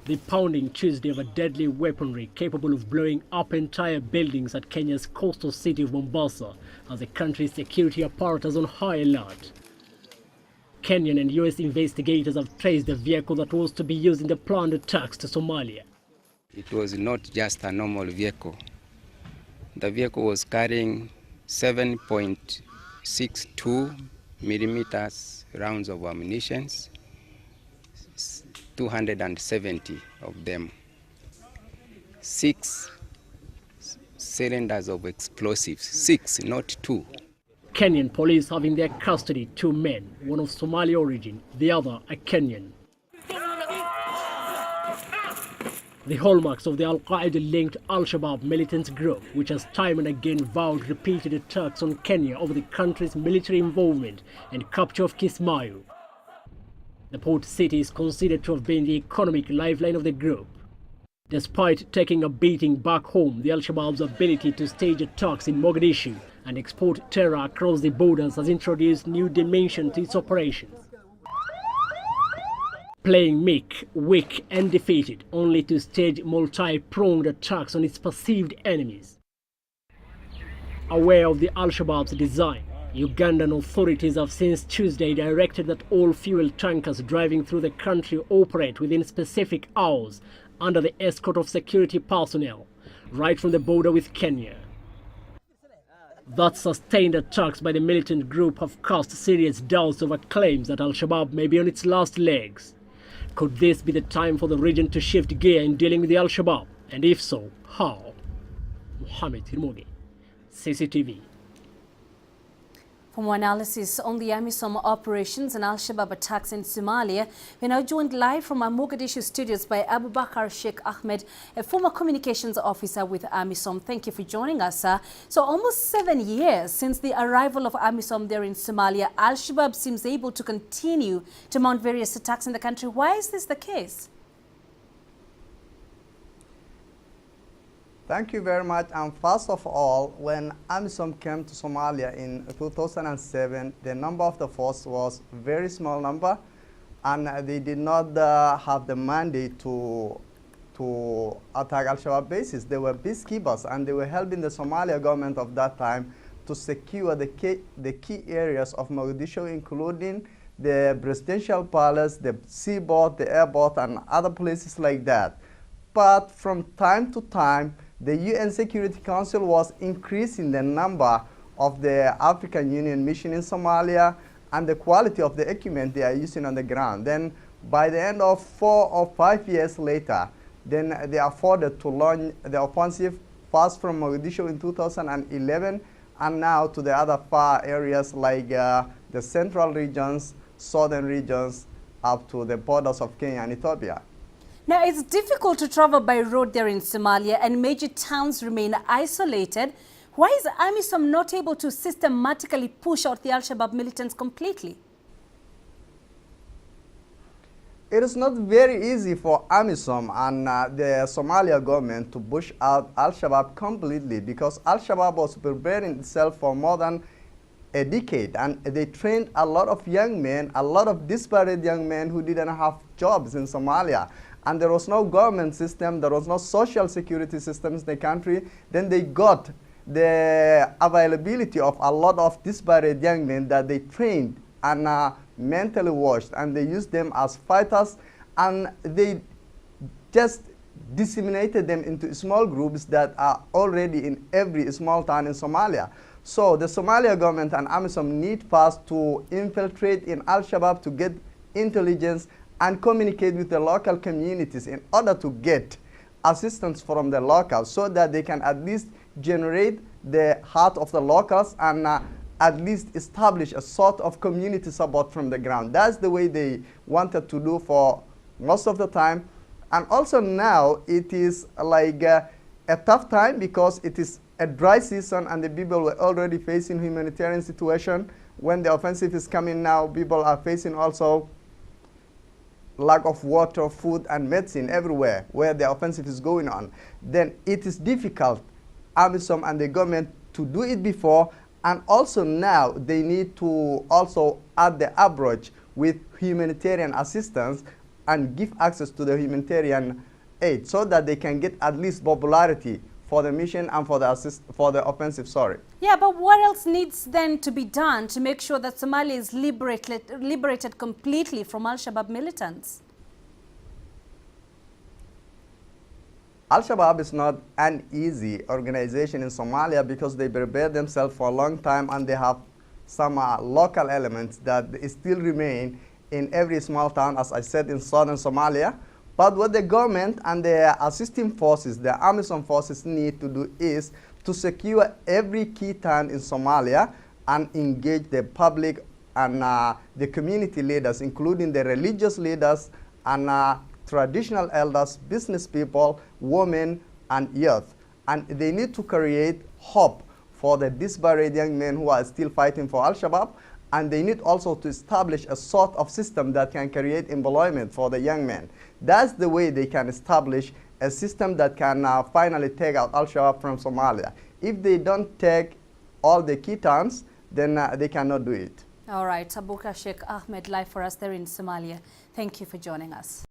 The pounding Tuesday of a deadly weaponry capable of blowing up entire buildings at Kenya's coastal city of Mombasa has the country's security apparatus on high alert. Kenyan and US investigators have traced the vehicle that was to be used in the planned attacks to Somalia. It was not just a normal vehicle. The vehicle was carrying 7.62 millimeters rounds of ammunition, 270 of them, 6 cylinders of explosives, 6, not 2. Kenyan police have in their custody 2 men, one of Somali origin, the other a Kenyan. The hallmarks of the Al-Qaeda-linked Al-Shabaab militant group, which has time and again vowed repeated attacks on Kenya over the country's military involvement and capture of Kismayo. The port city is considered to have been the economic lifeline of the group. Despite taking a beating back home, the Al-Shabaab's ability to stage attacks in Mogadishu and export terror across the borders has introduced new dimension to its operations. Playing meek, weak and defeated, only to stage multi-pronged attacks on its perceived enemies. Aware of the Al-Shabaab's design, Ugandan authorities have since Tuesday directed that all fuel tankers driving through the country operate within specific hours under the escort of security personnel, right from the border with Kenya. That sustained attacks by the militant group have cast serious doubts over claims that Al-Shabaab may be on its last legs. Could this be the time for the region to shift gear in dealing with the Al-Shabaab? And if so, how? Mohammed Hirmogi, CCTV. For more analysis on the AMISOM operations and Al-Shabaab attacks in Somalia, we're now joined live from our Mogadishu studios by Abukar Sheikh Ahmed, a former communications officer with AMISOM. Thank you for joining us, sir. So almost 7 years since the arrival of AMISOM there in Somalia, Al-Shabaab seems able to continue to mount various attacks in the country. Why is this the case? Thank you very much. And first of all, when AMISOM came to Somalia in 2007, the number of the force was a very small number, and they did not have the mandate to attack Al-Shabaab bases. They were peacekeepers, and they were helping the Somalia government of that time to secure the key areas of Mogadishu, including the presidential palace, the seaport, the airport, and other places like that. But from time to time, the UN Security Council was increasing the number of the African Union mission in Somalia and the quality of the equipment they are using on the ground. Then by the end of 4 or 5 years later, then they afforded to launch the offensive first from Mogadishu in 2011 and now to the other far areas like the central regions, southern regions, up to the borders of Kenya and Ethiopia. Now, it's difficult to travel by road there in Somalia and major towns remain isolated. Why is AMISOM not able to systematically push out the Al-Shabaab militants completely? It is not very easy for AMISOM and the Somalia government to push out Al-Shabaab completely, because Al-Shabaab was preparing itself for more than a decade, and they trained a lot of young men, a lot of disparate young men who didn't have jobs in Somalia. And there was no government system, there was no social security systems in the country. Then they got the availability of a lot of disparate young men that they trained and mentally washed, and they used them as fighters, and they just disseminated them into small groups that are already in every small town in Somalia. So the Somalia government and AMISOM need first to infiltrate in Al-Shabaab to get intelligence and communicate with the local communities in order to get assistance from the locals, so that they can at least generate the heart of the locals and at least establish a sort of community support from the ground. That's the way they wanted to do for most of the time. And also now it is like a tough time, because it is a dry season and the people were already facing humanitarian situation. When the offensive is coming now, people are facing also lack of water, food, and medicine everywhere where the offensive is going on. Then it is difficult, AMISOM and the government, to do it before, and also now they need to also add the approach with humanitarian assistance and give access to the humanitarian aid so that they can get at least popularity for the mission and for the offensive, sorry. Yeah, but what else needs then to be done to make sure that Somalia is liberated completely from Al-Shabaab militants? Al-Shabaab is not an easy organization in Somalia because they prepared themselves for a long time and they have some local elements that still remain in every small town, as I said, in southern Somalia. But what the government and the assisting forces, the AMISOM forces, need to do is to secure every key town in Somalia and engage the public and the community leaders, including the religious leaders and traditional elders, business people, women, and youth. And they need to create hope for the disparate young men who are still fighting for Al-Shabaab, and they need also to establish a sort of system that can create employment for the young men. That's the way they can establish a system that can finally take out Al-Shabaab from Somalia. If they don't take all the key towns, then they cannot do it. All right, Abukar Sheikh Ahmed, live for us there in Somalia. Thank you for joining us.